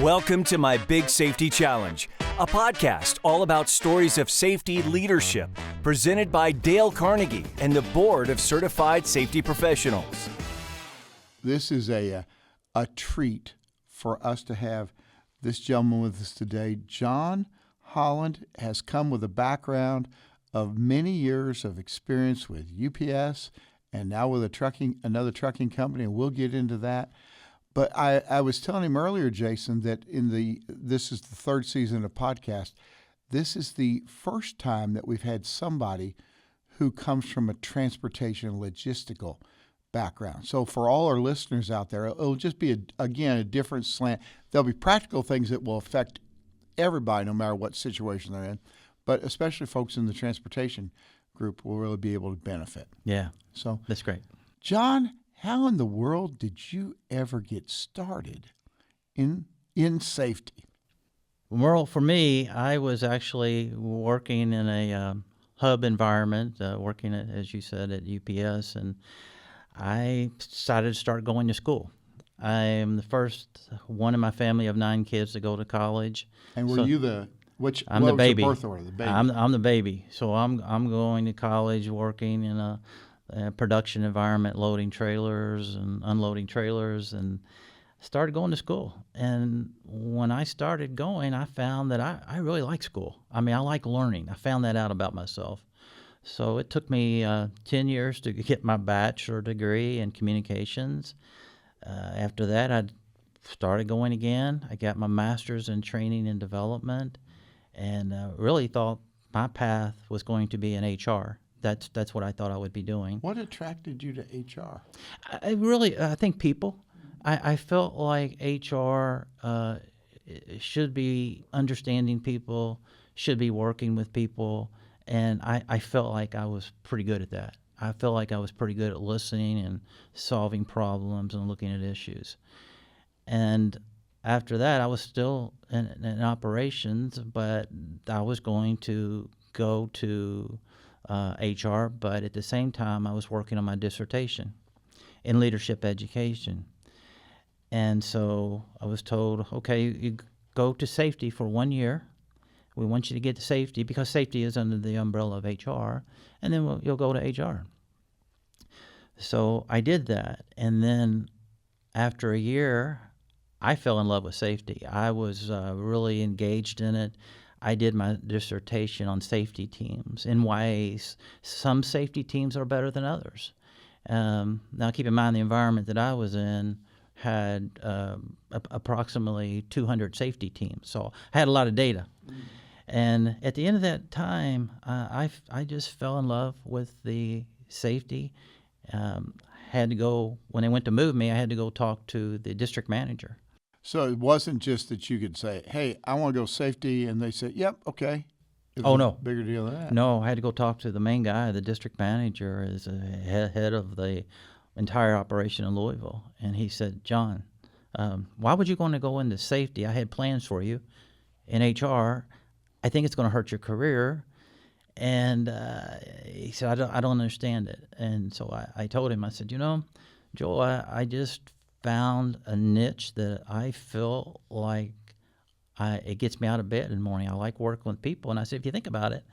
Welcome to My Big Safety Challenge, a podcast all about stories of safety leadership, presented by Dale Carnegie and the Board of Certified Safety Professionals. This is a treat for us to have this gentleman with us today. John Holland has come with a background of many years of experience with UPS and now with another trucking company, and we'll get into that. But I was telling him earlier, Jason, that this is the third season of podcast. This is the first time that we've had somebody who comes from a transportation logistical background. So for all our listeners out there, it'll just be, a different slant. There'll be practical things that will affect everybody no matter what situation they're in, but especially folks in the transportation group will really be able to benefit. Yeah, so that's great. John, how in the world did you ever get started in safety? Well, for me, I was actually working in a hub environment, working, as you said, at UPS, and I decided to start going to school. I am the first one in my family of 9 kids to go to college. And were you the which? I'm what the was baby. Your birth order? The baby. I'm the baby. So I'm going to college, working in a production environment, loading trailers and unloading trailers, and started going to school. And when I started going, I found that I really like school. I mean, I like learning. I found that out about myself. So it took me 10 years to get my bachelor degree in communications. After that, I started going again. I got my master's in training and development, and really thought my path was going to be in HR. That's what I thought I would be doing. What attracted you to HR? I think people. I felt like HR should be understanding people, should be working with people, and I felt like I was pretty good at that. I felt like I was pretty good at listening and solving problems and looking at issues. And after that, I was still in operations, but I was going to go to HR, but at the same time, I was working on my dissertation in leadership education. And so I was told, okay, you go to safety for 1 year. We want you to get to safety because safety is under the umbrella of HR, and then you'll go to HR. So I did that, and then after a year, I fell in love with safety. I was really engaged in it. I did my dissertation on safety teams in ways. Some safety teams are better than others. Now, keep in mind the environment that I was in had approximately 200 safety teams, so I had a lot of data. And at the end of that time, I just fell in love with the safety. Had to go, when they went to move me, I had to go talk to the district manager. So it wasn't just that you could say, hey, I want to go safety, and they said, yep, okay. Oh, no. Bigger deal than that. No, I had to go talk to the main guy, the district manager, is a head of the entire operation in Louisville. And he said, John, why would you want to go into safety? I had plans for you in HR. I think it's going to hurt your career. And he said, I don't understand it. And so I told him, I said, Joel, I just found a niche that I feel like it gets me out of bed in the morning. I like working with people. And I said, if you think about it,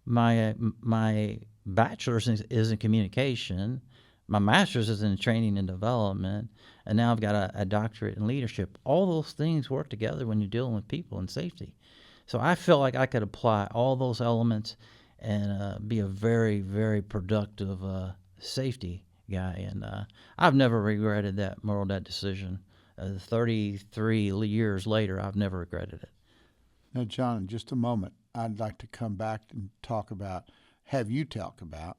my bachelor's is in communication, my master's is in training and development, and now I've got a doctorate in leadership. All those things work together when you're dealing with people and safety. So I feel like I could apply all those elements and be a very, very productive safety guy. And I've never regretted that decision. 33 years later, I've never regretted it. Now, John, in just a moment, I'd like to come back and have you talk about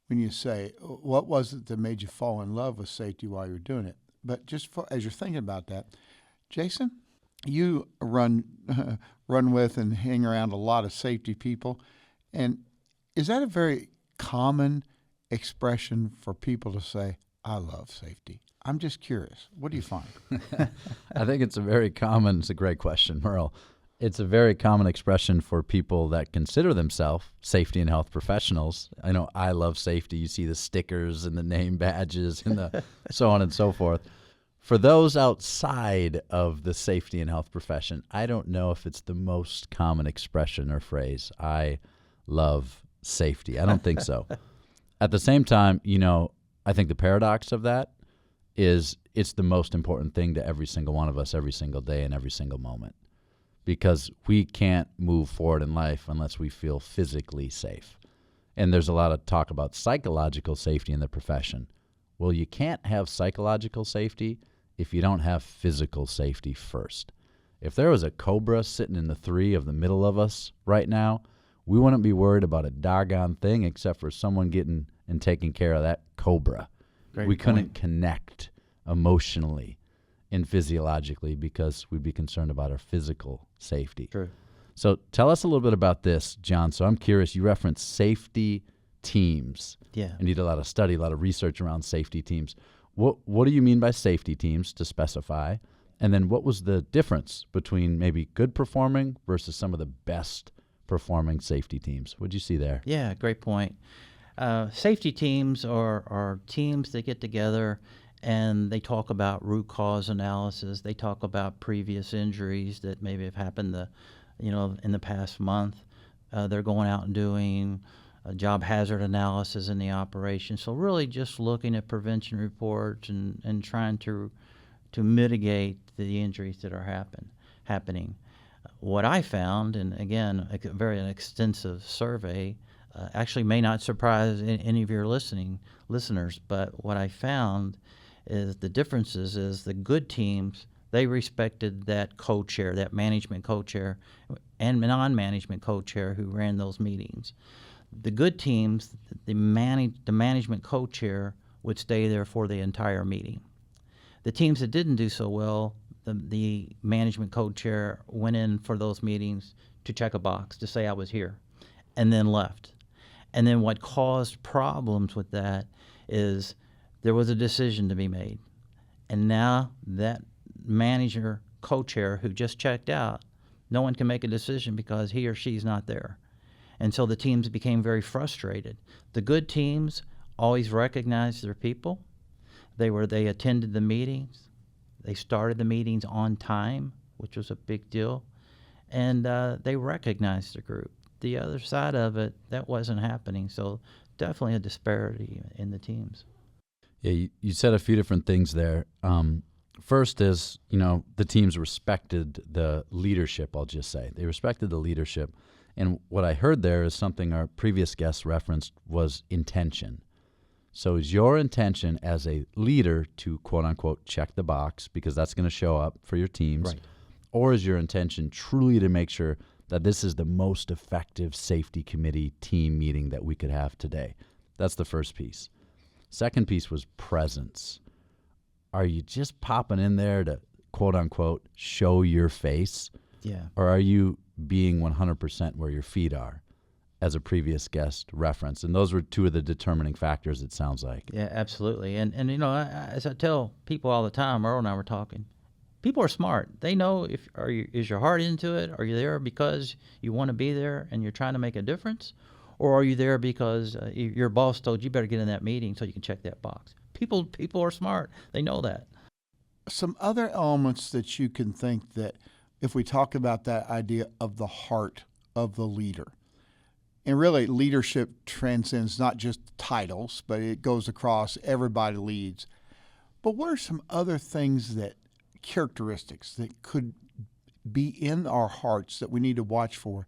when you say, what was it that made you fall in love with safety while you were doing it? But just as you're thinking about that, Jason, you run with and hang around a lot of safety people. And is that a very common expression for people to say, I love safety? I'm just curious. What do you find? I think it's a great question, Merle. It's a very common expression for people that consider themselves safety and health professionals. I know I love safety. You see the stickers and the name badges and the so on and so forth. For those outside of the safety and health profession, I don't know if it's the most common expression or phrase. I love safety. I don't think so. At the same time, I think the paradox of that is it's the most important thing to every single one of us every single day and every single moment, because we can't move forward in life unless we feel physically safe. And there's a lot of talk about psychological safety in the profession. Well, you can't have psychological safety if you don't have physical safety first. If there was a cobra sitting in the 3 of the middle of us right now, we wouldn't be worried about a doggone thing except for someone getting and taking care of that cobra. We couldn't connect emotionally and physiologically because we'd be concerned about our physical safety. True. So tell us a little bit about this, John. So I'm curious, you referenced safety teams. Yeah. And you did a lot of study, a lot of research around safety teams. What do you mean by safety teams, to specify? And then what was the difference between maybe good performing versus some of the best performing safety teams? What'd you see there? Yeah, great point. Safety teams are teams that get together and they talk about root cause analysis. They talk about previous injuries that maybe have happened in the past month. They're going out and doing job hazard analysis in the operation. So really just looking at prevention reports and trying to mitigate the injuries that are happening. What I found, and again, a very extensive survey, actually may not surprise any of your listeners, but what I found is the differences is the good teams, they respected that co-chair, that management co-chair, and non-management co-chair who ran those meetings. The good teams, the management co-chair would stay there for the entire meeting. The teams that didn't do so well, the management co-chair went in for those meetings to check a box, to say I was here, and then left. And then what caused problems with that is there was a decision to be made. And now that manager co-chair who just checked out, no one can make a decision because he or she's not there. And so the teams became very frustrated. The good teams always recognized their people. They attended the meetings. They started the meetings on time, which was a big deal. And they recognized the group. The other side of it, that wasn't happening. So definitely a disparity in the teams. Yeah, you said a few different things there. First is, the teams respected the leadership, I'll just say. They respected the leadership. And what I heard there is something our previous guest referenced was intention. So is your intention as a leader to, quote unquote, check the box, because that's going to show up for your teams? Right. Or is your intention truly to make sure that this is the most effective safety committee team meeting that we could have today? That's the first piece. Second piece was presence. Are you just popping in there to, quote unquote, show your face? Yeah. Or are you being 100% where your feet are, as a previous guest referenced? And those were two of the determining factors, it sounds like. Yeah, absolutely. And as I tell people all the time, Earl and I were talking, people are smart. They know is your heart into it? Are you there because you want to be there and you're trying to make a difference? Or are you there because your boss told you better get in that meeting so you can check that box? People are smart. They know that. Some other elements that you can think that if we talk about that idea of the heart of the leader, and really leadership transcends not just titles, but it goes across, everybody leads. But what are some other things characteristics that could be in our hearts that we need to watch for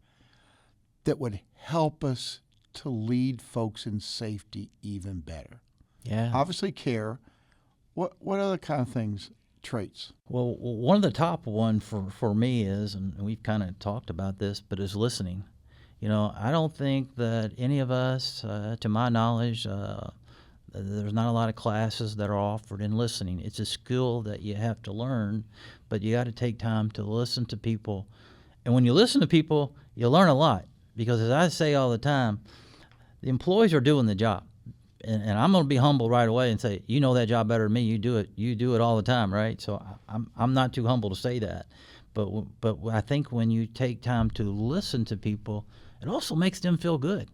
that would help us to lead folks in safety even better? Yeah. Obviously care. What other kind of things, traits? Well, one of the top one for me is, and we've kind of talked about this, but is listening. I don't think that any of us, to my knowledge, there's not a lot of classes that are offered in listening. It's a skill that you have to learn, but you got to take time to listen to people. And when you listen to people, you learn a lot, because as I say all the time, the employees are doing the job. And I'm going to be humble right away and say, you know that job better than me. You do it all the time, right? So I'm not too humble to say that. But I think when you take time to listen to people, it also makes them feel good.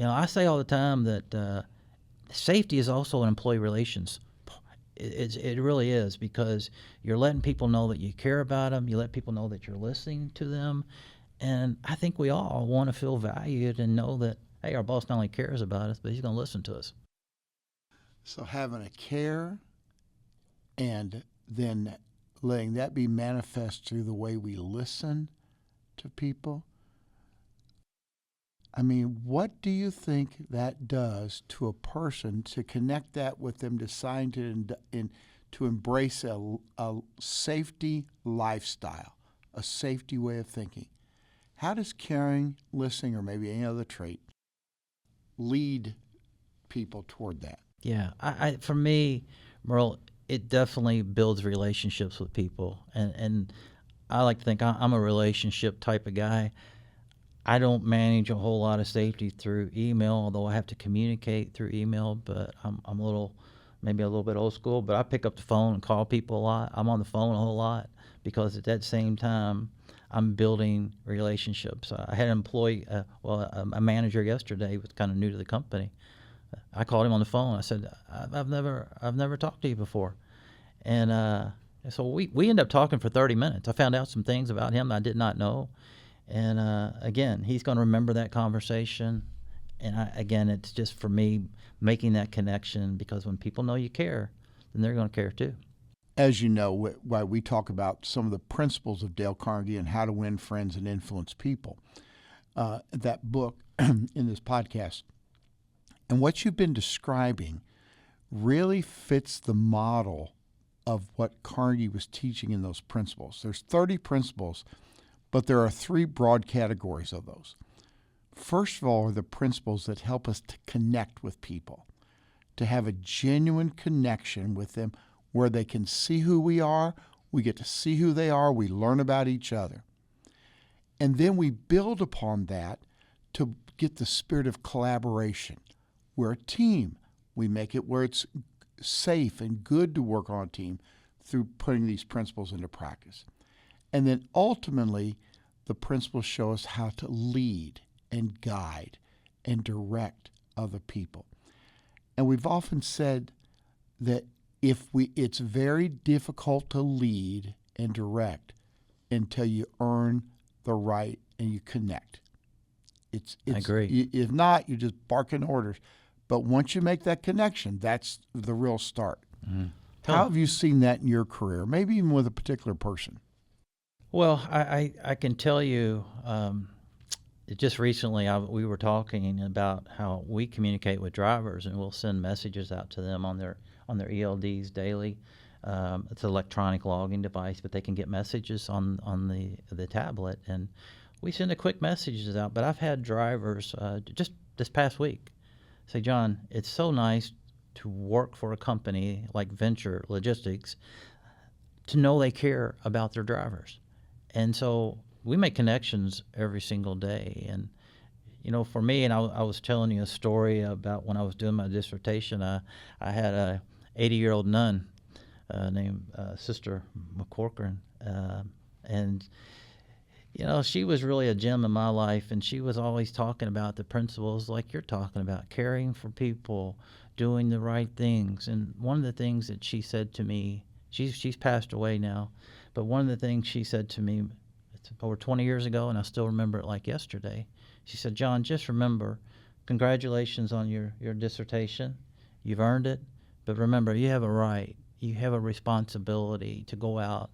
I say all the time that safety is also an employee relations. It really is, because you're letting people know that you care about them. You let people know that you're listening to them. And I think we all want to feel valued and know that, hey, our boss not only cares about us, but he's going to listen to us. So having a care and then letting that be manifest through the way we listen to people. I mean, what do you think that does to a person to connect that with them, decide to embrace a safety lifestyle, a safety way of thinking? How does caring, listening, or maybe any other trait lead people toward that? Yeah, I for me, Merle, it definitely builds relationships with people, and I like to think I'm a relationship type of guy. I don't manage a whole lot of safety through email, although I have to communicate through email. But I'm maybe a little bit old school. But I pick up the phone and call people a lot. I'm on the phone a whole lot because at that same time, I'm building relationships. I had an employee, a manager yesterday, was kind of new to the company. I called him on the phone. I said, I've never talked to you before. And so we ended up talking for 30 minutes. I found out some things about him I did not know. And again, he's going to remember that conversation. And again, it's just for me making that connection, because when people know you care, then they're going to care too. As you know, why we talk about some of the principles of Dale Carnegie and how to win friends and influence people, that book in this podcast. And what you've been describing really fits the model of what Carnegie was teaching in those principles. There's 30 principles, but there are 3 broad categories of those. First of all are the principles that help us to connect with people, to have a genuine connection with them where they can see who we are, we get to see who they are, we learn about each other. And then we build upon that to get the spirit of collaboration. We're a team. We make it where it's safe and good to work on a team through putting these principles into practice. And then ultimately, the principles show us how to lead and guide and direct other people. And we've often said that it's very difficult to lead and direct until you earn the right and you connect. I agree. If not, you're just barking orders. But once you make that connection, that's the real start. Mm-hmm. How have you seen that in your career, maybe even with a particular person? Well, I can tell you, just recently we were talking about how we communicate with drivers, and we'll send messages out to them on their ELDs daily. It's an electronic logging device, but they can get messages on the tablet, and we send a quick messages out. But I've had drivers just this past week say, John, it's so nice to work for a company like Venture Logistics, to know they care about their drivers. And so we make connections every single day. And, you know, for me, and I was telling you a story about when I was doing my dissertation, I had a 80-year-old nun named Sister McCorcoran. And, you know, she was really a gem in my life, and she was always talking about the principles like you're talking about, caring for people, doing the right things. And one of the things that she said to me, she's passed away now, but one of the things she said to me, it's over 20 years ago, and I still remember it like yesterday. She said, John, just remember, congratulations on your dissertation. You've earned it. But remember, you have a right, you have a responsibility to go out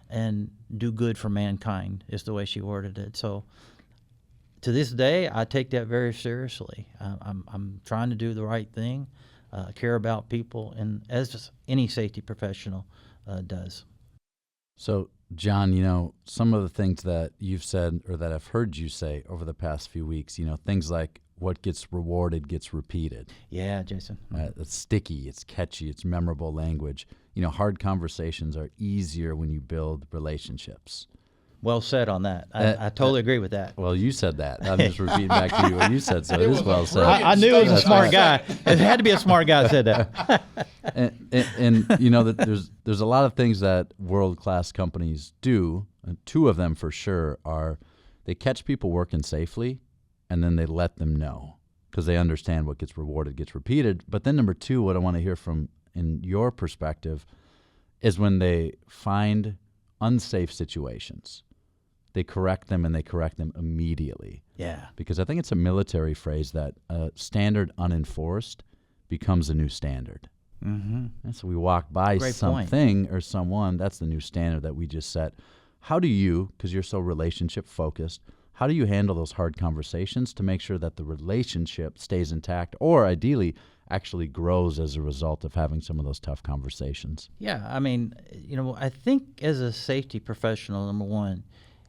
and do good for mankind, is the way she worded it. So to this day, I take that very seriously. I'm trying to do the right thing, care about people, and as any safety professional does. So, John, you know, some of the things that you've said or that I've heard you say over the past few weeks, you know, things like what gets rewarded gets repeated. Yeah, Jason. It's sticky, it's catchy, it's memorable language. You know, hard conversations are easier when you build relationships. Well said on that. I totally agree with that. Well, you said that. I'm just repeating back to you what you said, so it is well said. I knew it was a smart guy. It had to be a smart guy that said that. and you know, that there's a lot of things that world-class companies do, and 2 of them for sure are they catch people working safely, and then they let them know because they understand what gets rewarded gets repeated. But then number 2, what I want to hear from in your perspective, is when they find unsafe situations, they correct them, and they correct them immediately. Yeah. Because I think it's a military phrase that standard unenforced becomes a new standard. Mm-hmm. And so we walk by Great something or someone, that's the new standard that we just set. How do you, because you're so relationship focused, how do you handle those hard conversations to make sure that the relationship stays intact, or ideally actually grows as a result of having some of those tough conversations? Yeah, I mean, I think as a safety professional, number one,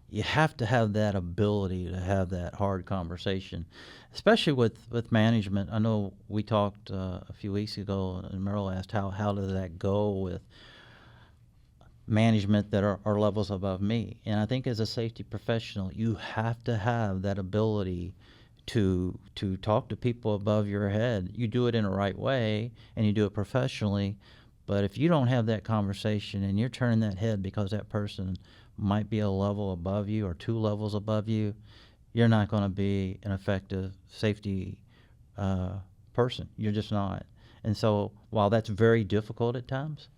you have to have that ability to have that hard conversation, especially with management. I know we talked a few weeks ago, and Merrill asked how does that go with management that are levels above me. And I think as a safety professional, you have to have that ability to talk to people above your head. You do it in the right way, and you do it professionally. But if you don't have that conversation and you're turning that head because that person might be a level above you or 2 levels above you, you're not going to be an effective safety person. You're just not. And so while that's very difficult at times,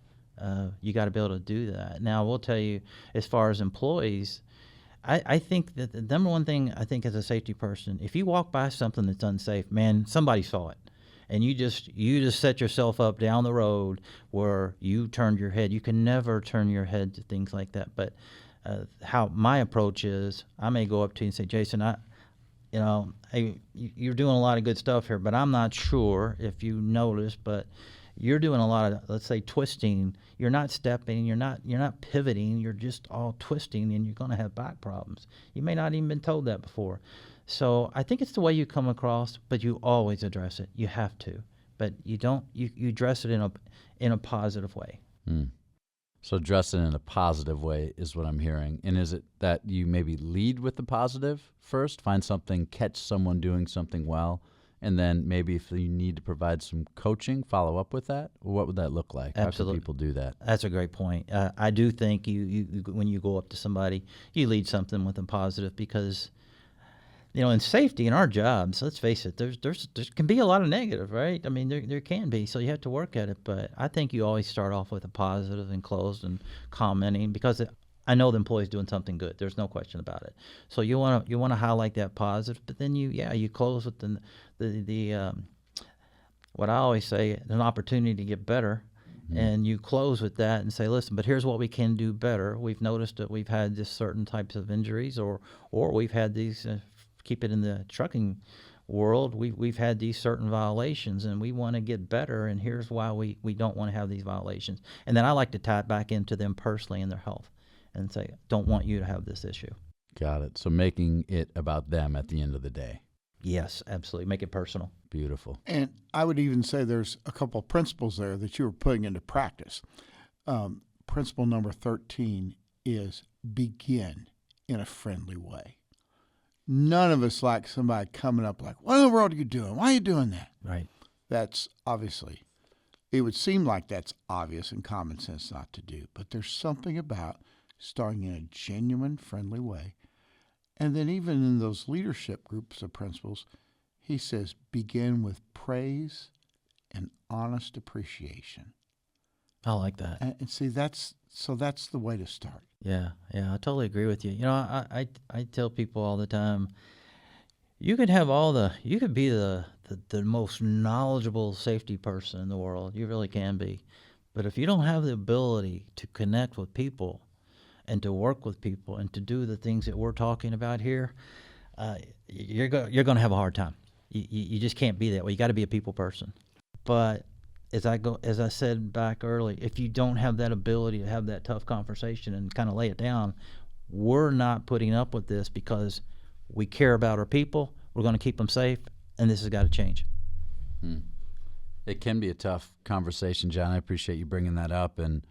you got to be able to do that. Now, I will tell you, as far as employees, I think that the number one thing I think as a safety person, if you walk by something that's unsafe, man, somebody saw it. And you just set yourself up down the road where you turned your head. You can never turn your head to things like that. But how my approach is, I may go up to you and say, Jason, hey, you're doing a lot of good stuff here, but I'm not sure if you noticed, but you're doing a lot of, let's say, twisting. You're not stepping, you're not pivoting, you're just all twisting, and you're going to have back problems. You may not even been told that before. So I think it's the way you come across, but you always address it. You have to, but you don't. You address it in a positive way. So address it in a positive way is what I'm hearing. And is it that you maybe lead with the positive first, find something, catch someone doing something well, and then maybe if you need to provide some coaching, follow up with that? Or what would that look like? Absolutely. How can people do that? That's a great point. I do think you when you go up to somebody, you lead something with a positive, because in safety, in our jobs, let's face it, there can be a lot of negative, right? I mean, there can be, so you have to work at it. But I think you always start off with a positive and close and commenting, because I know the employee's doing something good. There's no question about it. So you want to highlight that positive, but then you close with the what I always say, an opportunity to get better. And you close with that and say, listen, but here's what we can do better. We've noticed that we've had just certain types of injuries, or we've had these. Keep it in the trucking world, we've had these certain violations, and we want to get better, and here's why we don't want to have these violations. And then I like to tie it back into them personally and their health and say, don't want you to have this issue. Got it. So making it about them at the end of the day. Yes, absolutely. Make it personal. Beautiful. And I would even say there's a couple of principles there that you were putting into practice. Principle number 13 is begin in a friendly way. None of us like somebody coming up like, what in the world are you doing? Why are you doing that? Right. That's obviously, it would seem like that's obvious and common sense not to do. But there's something about starting in a genuine, friendly way. And then even in those leadership groups of principles, he says, begin with praise and honest appreciation. I like that. And see, that's the way to start. Yeah, I totally agree with you. I tell people all the time, you could be the most knowledgeable safety person in the world. You really can be. But if you don't have the ability to connect with people and to work with people and to do the things that we're talking about here, you're going to have a hard time. You just can't be that way. You got to be a people person. But as I said back early, if you don't have that ability to have that tough conversation and kind of lay it down, we're not putting up with this because we care about our people. We're going to keep them safe, and this has got to change. It can be a tough conversation, John. I appreciate you bringing that up. And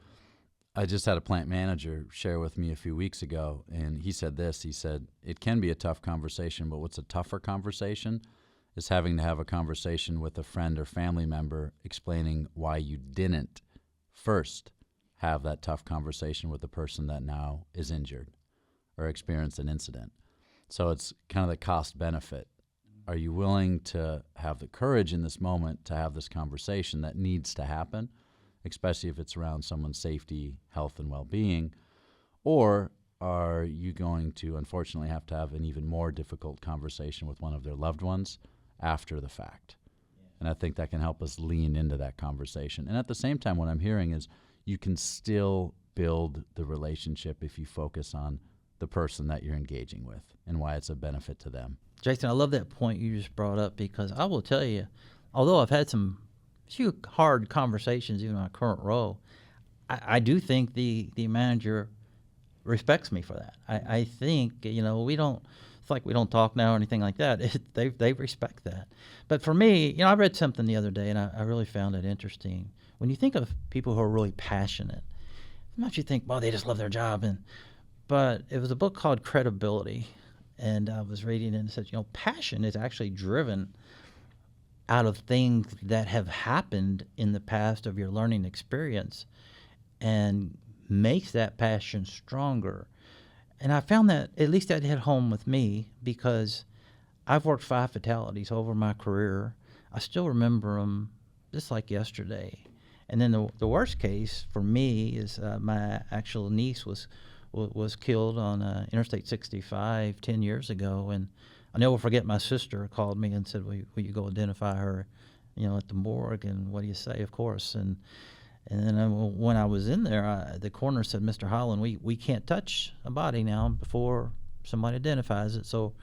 I just had a plant manager share with me a few weeks ago, and he said this. He said, it can be a tough conversation, but what's a tougher conversation is having to have a conversation with a friend or family member explaining why you didn't first have that tough conversation with the person that now is injured or experienced an incident. So it's kind of the cost benefit. Are you willing to have the courage in this moment to have this conversation that needs to happen? especially if it's around someone's safety, health, and well-being? Or are you going to unfortunately have to have an even more difficult conversation with one of their loved ones after the fact? And I think that can help us lean into that conversation. And at the same time, what I'm hearing is you can still build the relationship if you focus on the person that you're engaging with and why it's a benefit to them. Jason, I love that point you just brought up, because I will tell you, although I've had some few hard conversations even in my current role, I do think the manager respects me for that. I think, we don't, it's like we don't talk now or anything like that. They respect that. But for me, I read something the other day, and I really found it interesting. When you think of people who are really passionate, sometimes you think, well, they just love their job. But it was a book called Credibility, and I was reading it and it said, passion is actually driven out of things that have happened in the past of your learning experience and makes that passion stronger. And I found that, at least that hit home with me, because I've worked 5 fatalities over my career. I still remember them just like yesterday. And then the worst case for me is my actual niece was killed on Interstate 65 10 years ago. And I'll never forget, my sister called me and said, will you go identify her, at the morgue? And what do you say? Of course. And then when I was in there, the coroner said, Mr. Holland, we can't touch a body now before somebody identifies it, so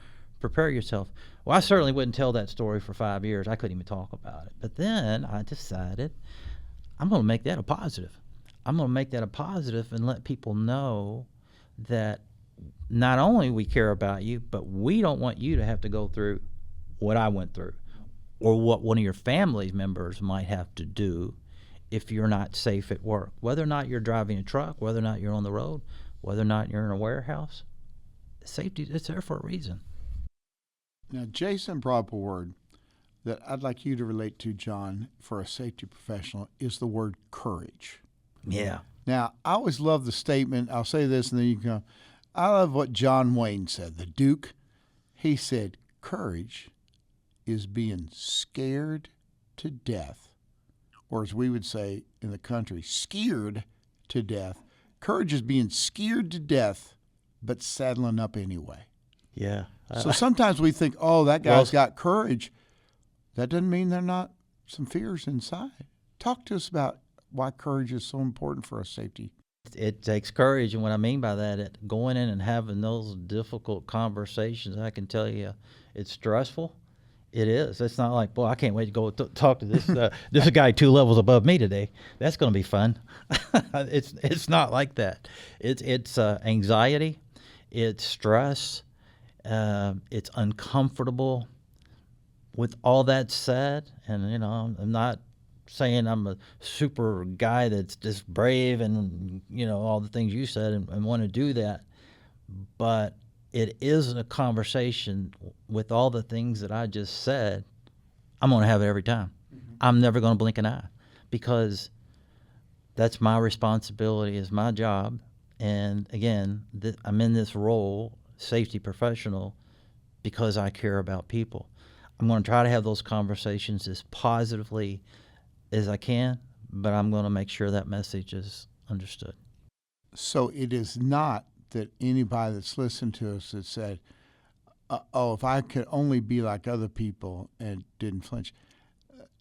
prepare yourself. Well, I certainly wouldn't tell that story for 5 years. I couldn't even talk about it. But then I decided I'm going to make that a positive. I'm going to make that a positive and let people know that not only we care about you, but we don't want you to have to go through what I went through or what one of your family members might have to do if you're not safe at work. Whether or not you're driving a truck, whether or not you're on the road, whether or not you're in a warehouse, safety is there for a reason. Now, Jason brought up a word that I'd like you to relate to, John, for a safety professional, is the word courage. Yeah. Now, I always love the statement. I'll say this and then you can go. I love what John Wayne said, the Duke. He said, courage is being scared to death, or as we would say in the country, scared to death. Courage is being scared to death, but saddling up anyway. Yeah. So sometimes we think, oh, that guy's got courage. That doesn't mean there are not some fears inside. Talk to us about why courage is so important for us safety. It takes courage, and what I mean by that, going in and having those difficult conversations, I can tell you it's stressful. It is. It's not like, boy, I can't wait to go talk to this guy 2 levels above me today. That's going to be fun. It's not like that. It's anxiety. It's stress. It's uncomfortable. With all that said, and I'm not saying I'm a super guy that's just brave and all the things you said and want to do that, but it is a conversation with all the things that I just said. I'm going to have it every time. Mm-hmm. I'm never going to blink an eye, because that's my responsibility, is my job. And again, I'm in this role, safety professional, because I care about people. I'm going to try to have those conversations as positively as I can, but I'm going to make sure that message is understood. So it is not that anybody that's listened to us that said, if I could only be like other people, and didn't flinch.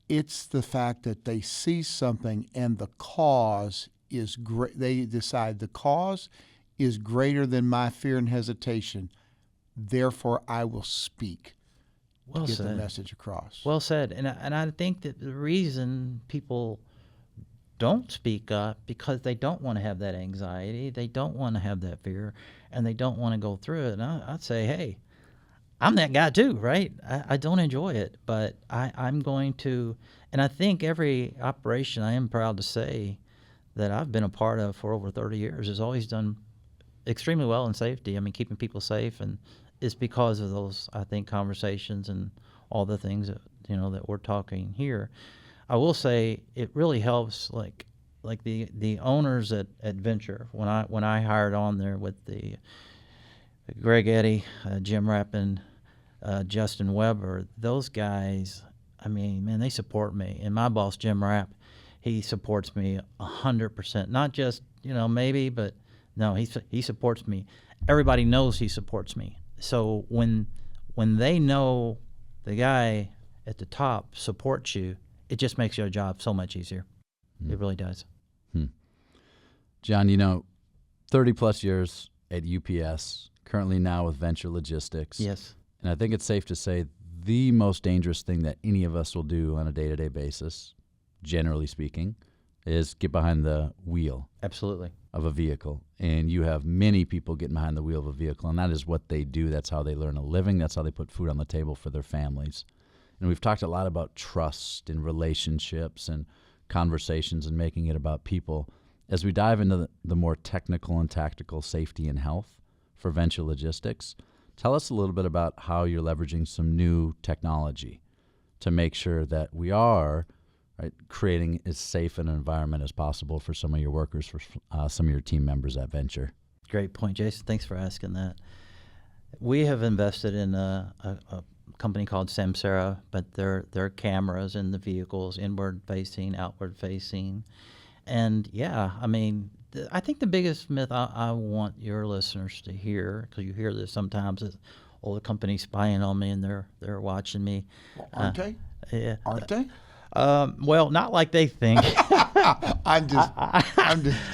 It's the fact that they see something and the cause is great. They decide the cause is greater than my fear and hesitation. Therefore, I will speak. Well to get said. the message across. Well said. And I think that the reason people don't speak up, because they don't want to have that anxiety, they don't want to have that fear, and they don't want to go through it. And I'd say, hey, I'm that guy too, right? I don't enjoy it, but I'm going to, and I think every operation, I am proud to say, that I've been a part of for over 30 years has always done extremely well in safety. I mean, keeping people safe, and it's because of those, I think, conversations and all the things that that we're talking here. I will say it really helps, like the owners at Venture, when I hired on there with the Greg Eddy, Jim Rappin, Justin Weber, those guys, I mean, man, they support me. And my boss, Jim Rapp, he supports me 100%. Not just, maybe, but no, he supports me. Everybody knows he supports me. So when they know the guy at the top supports you, it just makes your job so much easier. It really does. John, 30 plus years at UPS, currently now with Venture Logistics. Yes. And I think it's safe to say the most dangerous thing that any of us will do on a day-to-day basis, generally speaking, is get behind the wheel. Absolutely. Of a vehicle. And you have many people getting behind the wheel of a vehicle, and that is what they do. That's how they learn a living. That's how they put food on the table for their families. And we've talked a lot about trust and relationships and conversations and making it about people. As we dive into the more technical and tactical safety and health for Venture Logistics, tell us a little bit about how you're leveraging some new technology to make sure that we are creating as safe an environment as possible for some of your workers, for some of your team members at Venture. Great point, Jason. Thanks for asking that. We have invested in a company called Samsara, but they're cameras in the vehicles, inward facing, outward facing. And I think the biggest myth I want your listeners to hear, because you hear this sometimes, is, the company's spying on me and they're watching me. Well, aren't they? Yeah. Aren't they? Well, not like they think. I'm just.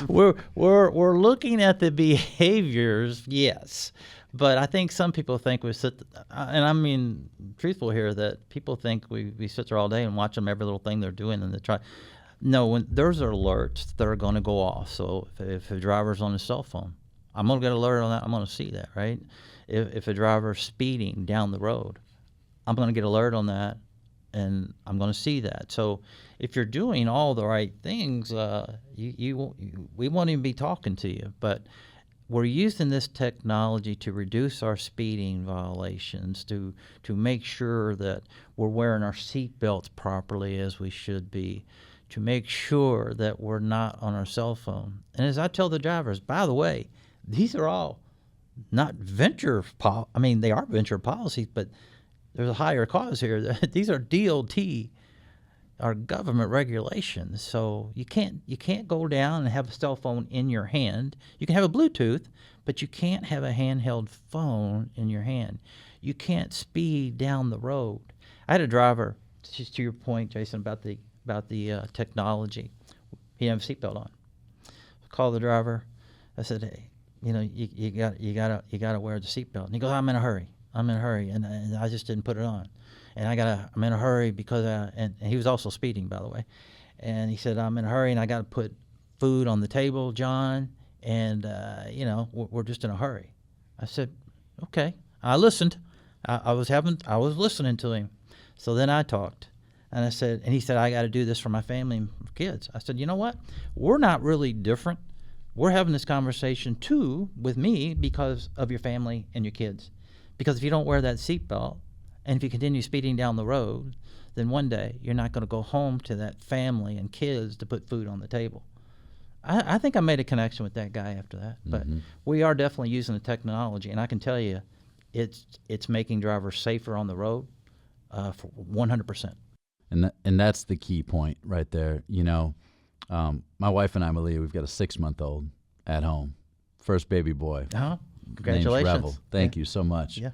We're looking at the behaviors, yes, but I think some people think we sit, and I mean, truthful here, that people think we sit there all day and watch them every little thing they're doing, and they try. No, when there's alerts that are going to go off. So if a driver's on his cell phone, I'm going to get an alert on that. I'm going to see that, right? If a driver's speeding down the road, I'm going to get an alert on that, and I'm going to see that. So if you're doing all the right things, we won't even be talking to you. But we're using this technology to reduce our speeding violations, to make sure that we're wearing our seat belts properly as we should be, to make sure that we're not on our cell phone. And as I tell the drivers, by the way, these are all not venture they are venture policies, but there's a higher cause here. These are DOT, our government regulations. So you can't go down and have a cell phone in your hand. You can have a Bluetooth, but you can't have a handheld phone in your hand. You can't speed down the road. I had a driver, just to your point, Jason, about the technology. He didn't have a seatbelt on. I called the driver. I said, "Hey, you gotta wear the seatbelt." And he goes, I'm in a hurry, and I just didn't put it on. And I'm in a hurry because and he was also speeding, by the way. And he said, I'm in a hurry, and I got to put food on the table, John. And we're just in a hurry. I said, okay. I listened. I was listening to him. So then I talked. And I said, and he said, I got to do this for my family and kids. I said, you know what? We're not really different. We're having this conversation too with me because of your family and your kids. Because if you don't wear that seatbelt and if you continue speeding down the road, then one day you're not going to go home to that family and kids to put food on the table. I think I made a connection with that guy after that. But we are definitely using the technology, and I can tell you it's making drivers safer on the road for 100%. And that's the key point right there. My wife and I, Malia, we've got a 6-month-old at home, first baby boy. Congratulations. Name's Revel. Thank you so much. Yeah.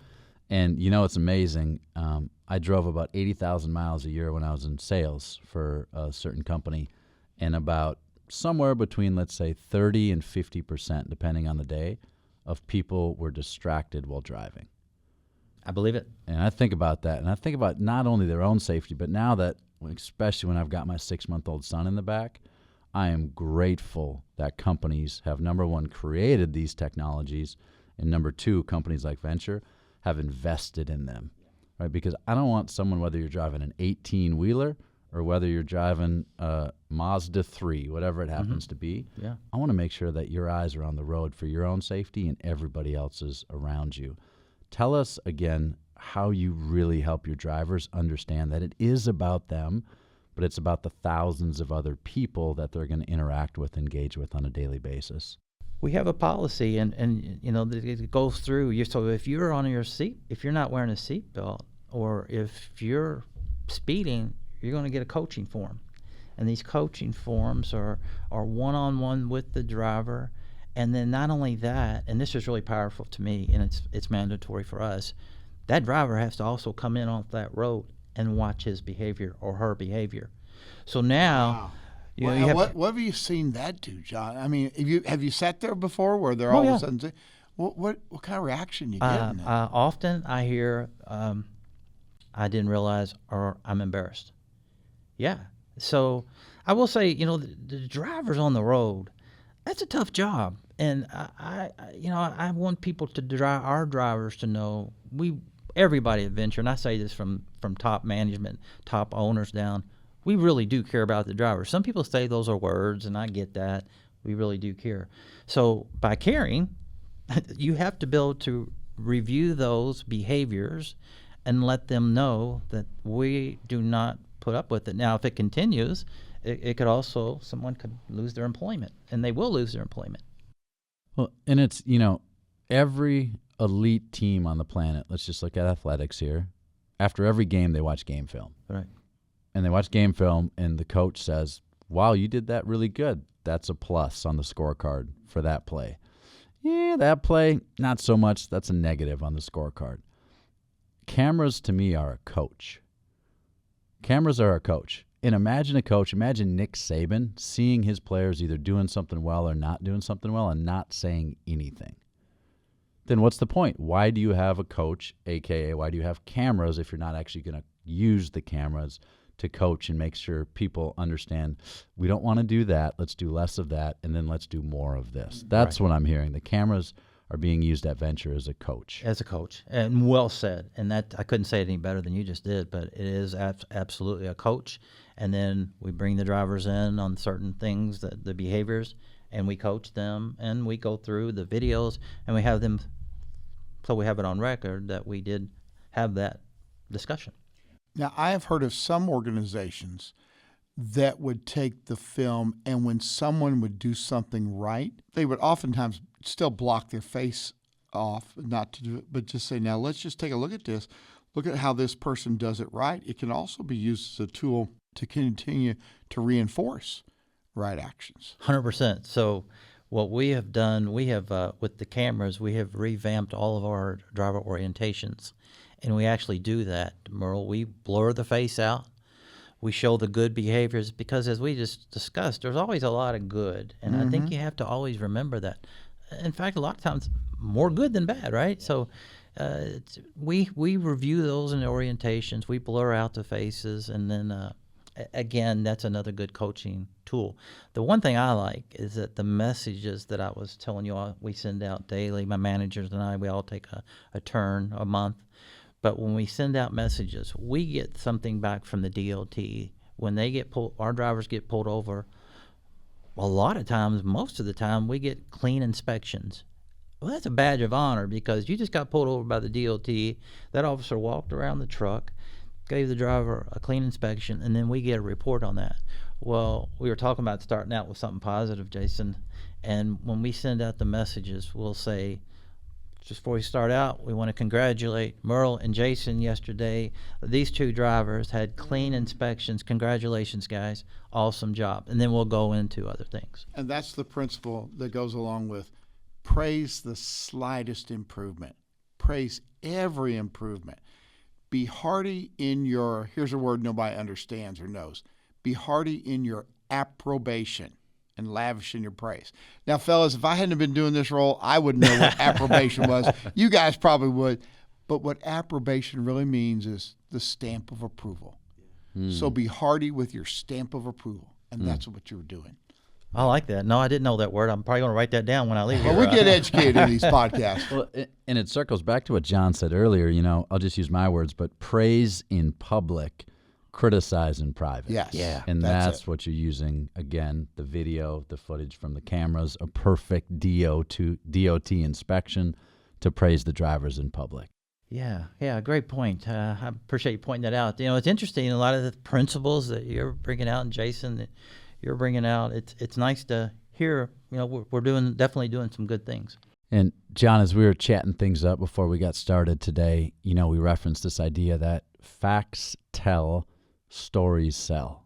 And it's amazing. I drove about 80,000 miles a year when I was in sales for a certain company, and about somewhere between, let's say, 30 and 50%, depending on the day, of people were distracted while driving. I believe it. And I think about that, and I think about not only their own safety, but now that, especially when I've got my 6-month-old son in the back, I am grateful that companies have, number one, created these technologies, and number two, companies like Venture have invested in them, right? Because I don't want someone, whether you're driving an 18-wheeler or whether you're driving a Mazda 3, whatever it happens to be, I want to make sure that your eyes are on the road for your own safety and everybody else's around you. Tell us again how you really help your drivers understand that it is about them, but it's about the thousands of other people that they're going to interact with, engage with on a daily basis. We have a policy, and it goes through. So if you're on your seat, if you're not wearing a seatbelt, or if you're speeding, you're going to get a coaching form. And these coaching forums are one-on-one with the driver. And then not only that, and this is really powerful to me, and it's mandatory for us, that driver has to also come in off that road and watch his behavior or her behavior. So now, Wow. you know, Well, you have what have you seen that do, John? I mean, have you sat there before where they're all of a sudden saying, what kind of reaction you getting? often I hear, I didn't realize, or I'm embarrassed. Yeah. So I will say, you know, the drivers on the road, that's a tough job. And I want people to drive, our drivers to know, everybody at Venture, and I say this from top management, top owners down, we really do care about the drivers. Some people say those are words, and I get that. We really do care. So by caring, you have to be able to review those behaviors and let them know that we do not put up with it. Now, if it continues, it could also, someone could lose their employment, and they will lose their employment. Well, and it's, you know, every elite team on the planet, let's just look at athletics here. After every game, they watch game film. Right. And they watch game film, and the coach says, wow, you did that really good. That's a plus on the scorecard for that play. Yeah, that play, not so much. That's a negative on the scorecard. Cameras, to me, are a coach. Cameras are a coach. And imagine a coach, imagine Nick Saban seeing his players either doing something well or not doing something well and not saying anything. Then what's the point? Why do you have a coach, a.k.a. why do you have cameras if you're not actually going to use the cameras to coach and make sure people understand we don't want to do that, let's do less of that, and then let's do more of this. That's what I'm hearing. The cameras are being used at Venture as a coach. As a coach, and well said. And that, I couldn't say it any better than you just did, but it is absolutely a coach. And then we bring the drivers in on certain things, the behaviors, and we coach them, and we go through the videos, and we have them, so we have it on record that we did have that discussion. Now, I have heard of some organizations that would take the film, and when someone would do something right, they would oftentimes still block their face off, not to do it, but just say, now let's just take a look at this. Look at how this person does it right. It can also be used as a tool to continue to reinforce right actions. 100%. So what we have done, we have, with the cameras, we have revamped all of our driver orientations. And we actually do that, Merle. We blur the face out. We show the good behaviors because, as we just discussed, there's always a lot of good. And I think you have to always remember that. In fact, a lot of times more good than bad, right? So we review those in the orientations. We blur out the faces. And then, again, that's another good coaching tool. The one thing I like is that the messages that I was telling you all, we send out daily, my managers and I, we all take a turn a month. But when we send out messages, we get something back from the DOT. When they get pulled, our drivers get pulled over, a lot of times, most of the time, we get clean inspections. Well, that's a badge of honor because you just got pulled over by the DOT. That officer walked around the truck, gave the driver a clean inspection, and then we get a report on that. Well, we were talking about starting out with something positive, Jason, and when we send out the messages, we'll say, just before we start out, we want to congratulate Merle and Jason yesterday. These two drivers had clean inspections. Congratulations, guys. Awesome job. And then we'll go into other things. And that's the principle that goes along with praise the slightest improvement. Praise every improvement. Be hearty in your, here's a word nobody understands or knows, be hearty in your approbation and lavish in your praise. Now, fellas, if I hadn't been doing this role, I wouldn't know what approbation was. You guys probably would. But what approbation really means is the stamp of approval. So be hearty with your stamp of approval, and that's what you're doing. I like that. No, I didn't know that word. I'm probably going to write that down when I leave here. Well, we get educated in these podcasts. Well, and it circles back to what John said earlier. You know, I'll just use my words, but praise in public, criticize in private. Yes. Yeah. And that's what you're using, again, the video, the footage from the cameras, a perfect DOT inspection to praise the drivers in public. Yeah, great point. I appreciate you pointing that out. You know, it's interesting, a lot of the principles that you're bringing out, and Jason, that you're bringing out, it's nice to hear, you know, we're definitely doing some good things. And John, as we were chatting things up before we got started today, you know, we referenced this idea that facts tell, stories sell.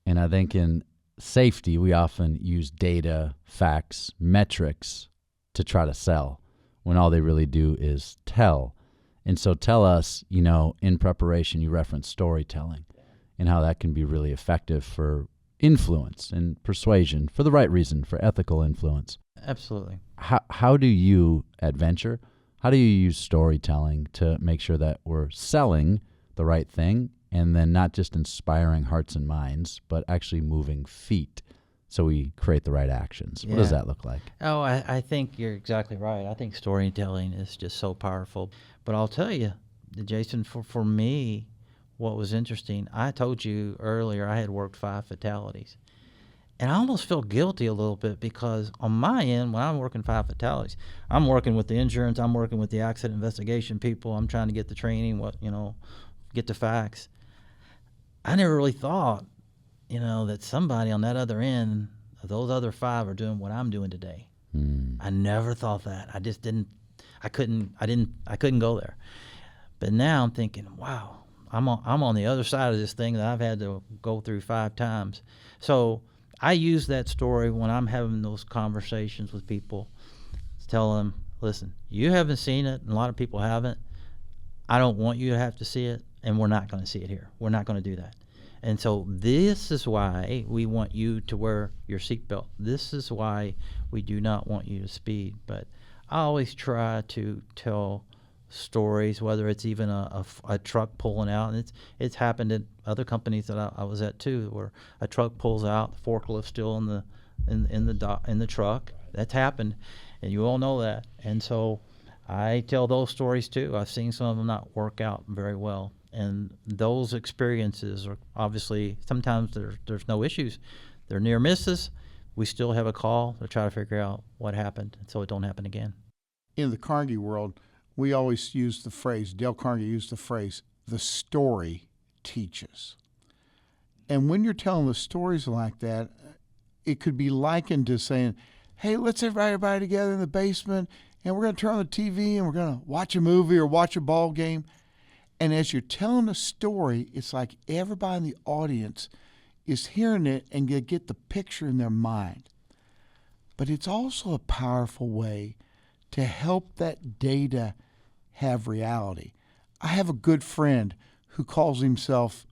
And I think in safety, we often use data, facts, metrics to try to sell when all they really do is tell. And so tell us, in preparation, you referenced storytelling and how that can be really effective for influence and persuasion for the right reason, for ethical influence. Absolutely. How do you, at Venture, how do you use storytelling to make sure that we're selling the right thing and then not just inspiring hearts and minds, but actually moving feet so we create the right actions? What does that look like? Oh, I think you're exactly right. I think storytelling is just so powerful. But I'll tell you, Jason, for me, what was interesting, I told you earlier I had worked 5 fatalities. And I almost feel guilty a little bit because on my end, when I'm working 5 fatalities, I'm working with the insurance, I'm working with the accident investigation people, I'm trying to get the training, get the facts. I never really thought, that somebody on that other end, those other 5 are doing what I'm doing today. I never thought that. I just didn't. I couldn't go there. But now I'm thinking, wow, I'm on the other side of this thing that I've had to go through 5 times. So I use that story when I'm having those conversations with people. Tell them, listen, you haven't seen it, and a lot of people haven't. I don't want you to have to see it, and we're not going to see it here. We're not going to do that. And so this is why we want you to wear your seatbelt. This is why we do not want you to speed. But I always try to tell stories, whether it's even a truck pulling out. And it's happened at other companies that I was at too, where a truck pulls out, the forklift's still in the truck. That's happened, and you all know that. And so I tell those stories too. I've seen some of them not work out very well. And those experiences are obviously, sometimes there's no issues. They're near misses. We still have a call to try to figure out what happened so it don't happen again. In the Carnegie world, we always use the phrase, Dale Carnegie used the phrase, the story teaches. And when you're telling the stories like that, it could be likened to saying, hey, let's everybody together in the basement, and we're going to turn on the TV, and we're going to watch a movie or watch a ball game. And as you're telling a story, it's like everybody in the audience is hearing it and get the picture in their mind. But it's also a powerful way to help that data have reality. I have a good friend who calls himself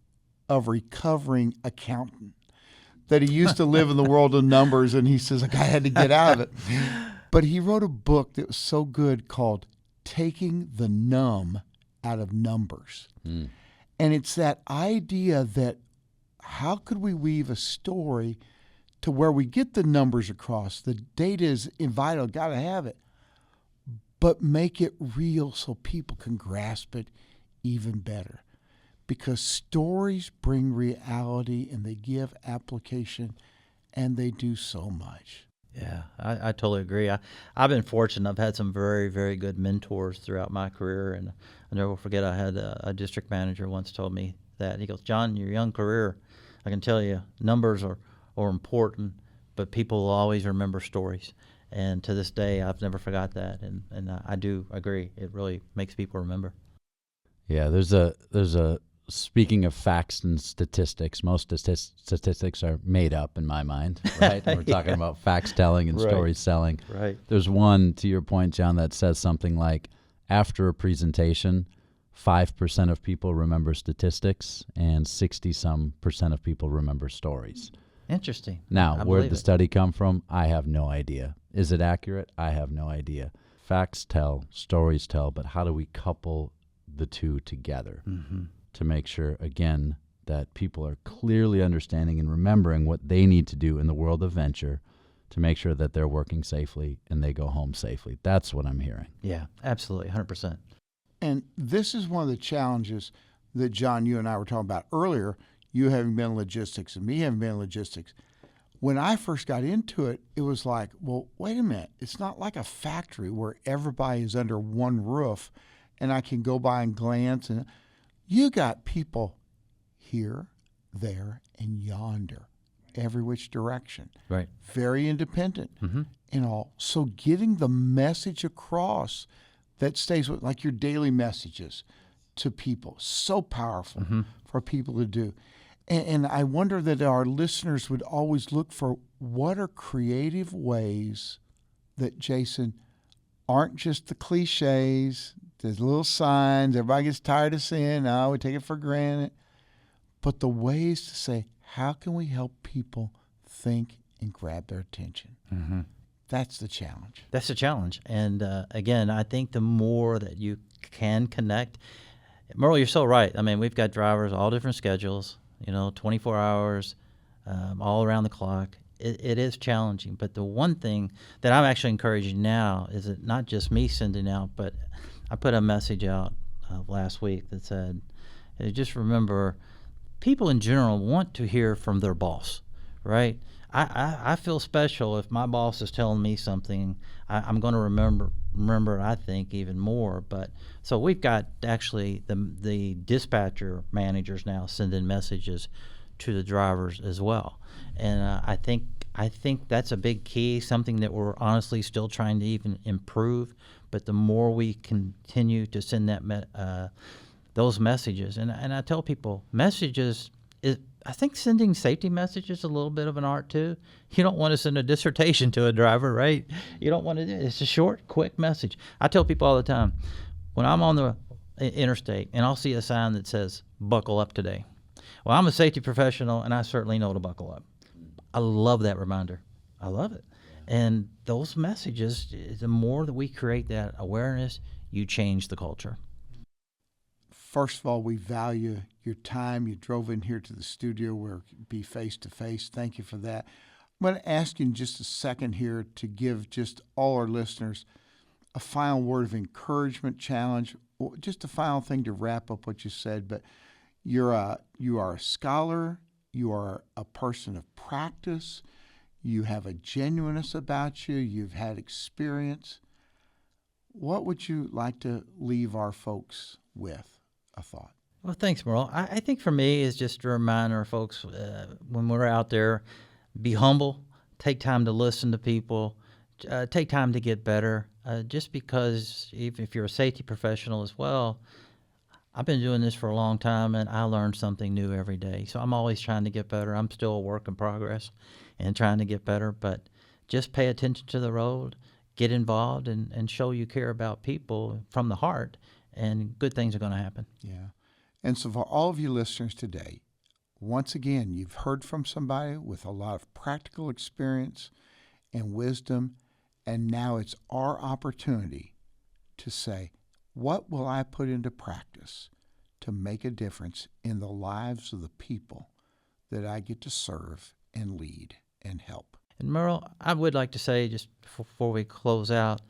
a recovering accountant, that he used to live in the world of numbers, and he says, like, I had to get out of it. But he wrote a book that was so good called Taking the Numb Out of Numbers. And it's that idea that how could we weave a story to where we get the numbers across? The data is vital, got to have it, but make it real so people can grasp it even better. Because stories bring reality and they give application, and they do so much. Yeah, I totally agree. I've been fortunate. I've had some very, very good mentors throughout my career. And I'll never forget, I had a district manager once told me that. He goes, John, your young career, I can tell you, numbers are important, but people will always remember stories. And to this day, I've never forgot that. And I do agree. It really makes people remember. Yeah, there's a speaking of facts and statistics, most statistics are made up in my mind, right? And we're talking about facts telling and stories selling. Right. There's one, to your point, John, that says something like, after a presentation, 5% of people remember statistics and 60-some% of people remember stories. Interesting. Now, where did the study come from? I have no idea. Is it accurate? I have no idea. Facts tell, stories tell, but how do we couple the two together to make sure, again, that people are clearly understanding and remembering what they need to do in the world of venture to make sure that they're working safely and they go home safely? That's what I'm hearing. Yeah, absolutely, 100%. And this is one of the challenges that, John, you and I were talking about earlier, you having been in logistics and me having been in logistics. When I first got into it, it was like, well, wait a minute. It's not like a factory where everybody is under one roof and I can go by and glance. And you got people here, there, and yonder, every which direction. Right. Very independent and all. So getting the message across that stays with, like your daily messages to people, so powerful for people to do. And I wonder that our listeners would always look for what are creative ways that, Jason, aren't just the cliches, there's little signs, everybody gets tired of saying, oh, we take it for granted, but the ways to say, how can we help people think and grab their attention? Mm-hmm. That's the challenge. That's the challenge. And again, I think the more that you can connect, Merle, you're so right. I mean, we've got drivers, all different schedules, 24 hours, all around the clock. It is challenging. But the one thing that I'm actually encouraging now is that not just me sending out, but I put a message out last week that said, just remember, people in general want to hear from their boss, right? I feel special if my boss is telling me something. I'm going to remember, I think, even more. But so we've got actually the dispatcher managers now sending messages to the drivers as well. And I think that's a big key, something that we're honestly still trying to even improve. But the more we continue to send those messages, and I tell people, messages is, I think sending safety messages is a little bit of an art too. You don't want to send a dissertation to a driver, right? You don't want to do it. It's a short, quick message. I tell people all the time, when I'm on the interstate and I'll see a sign that says, buckle up today. Well, I'm a safety professional and I certainly know to buckle up. I love that reminder. I love it. And those messages, the more that we create that awareness, you change the culture. First of all, we value your time. You drove in here to the studio where it be face-to-face. Thank you for that. I'm going to ask you in just a second here to give just all our listeners a final word of encouragement, challenge, or just a final thing to wrap up what you said. But you are a scholar. You are a person of practice. You have a genuineness about you. You've had experience. What would you like to leave our folks with? A thought. Well, thanks, Merle. I think for me is just a reminder, folks, when we're out there, be humble, take time to listen to people, take time to get better. Just because even if you're a safety professional as well, I've been doing this for a long time and I learn something new every day. So I'm always trying to get better. I'm still a work in progress and trying to get better, but just pay attention to the road, get involved and show you care about people from the heart. And good things are going to happen. Yeah. And so for all of you listeners today, once again, you've heard from somebody with a lot of practical experience and wisdom, and now it's our opportunity to say, what will I put into practice to make a difference in the lives of the people that I get to serve and lead and help? And Merle, I would like to say, just before we close out,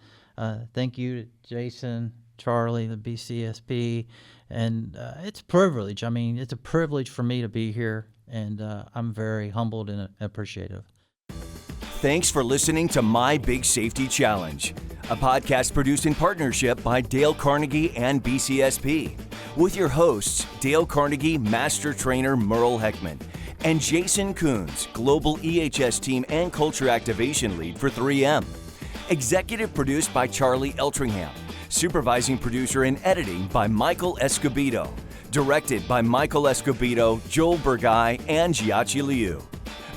thank you to Jason, Charlie, the BCSP, and it's a privilege. I mean, it's a privilege for me to be here, and I'm very humbled and appreciative. Thanks for listening to My Big Safety Challenge, a podcast produced in partnership by Dale Carnegie and BCSP, with your hosts, Dale Carnegie Master Trainer Merle Heckman, and Jason Coons, Global EHS Team and Culture Activation Lead for 3M. Executive produced by Charlie Eltringham. Supervising producer and editing by Michael Escobedo. Directed by Michael Escobedo, Joel Burgai, and Giachi Liu.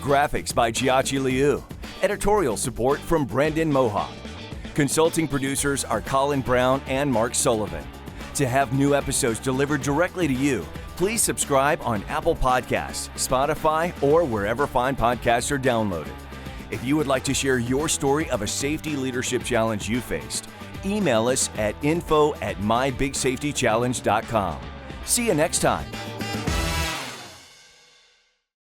Graphics by Giachi Liu. Editorial support from Brendan Mohawk. Consulting producers are Colin Brown and Mark Sullivan. To have new episodes delivered directly to you, please subscribe on Apple Podcasts, Spotify, or wherever fine podcasts are downloaded. If you would like to share your story of a safety leadership challenge you faced, email us at info@mybigsafetychallenge.com. See you next time.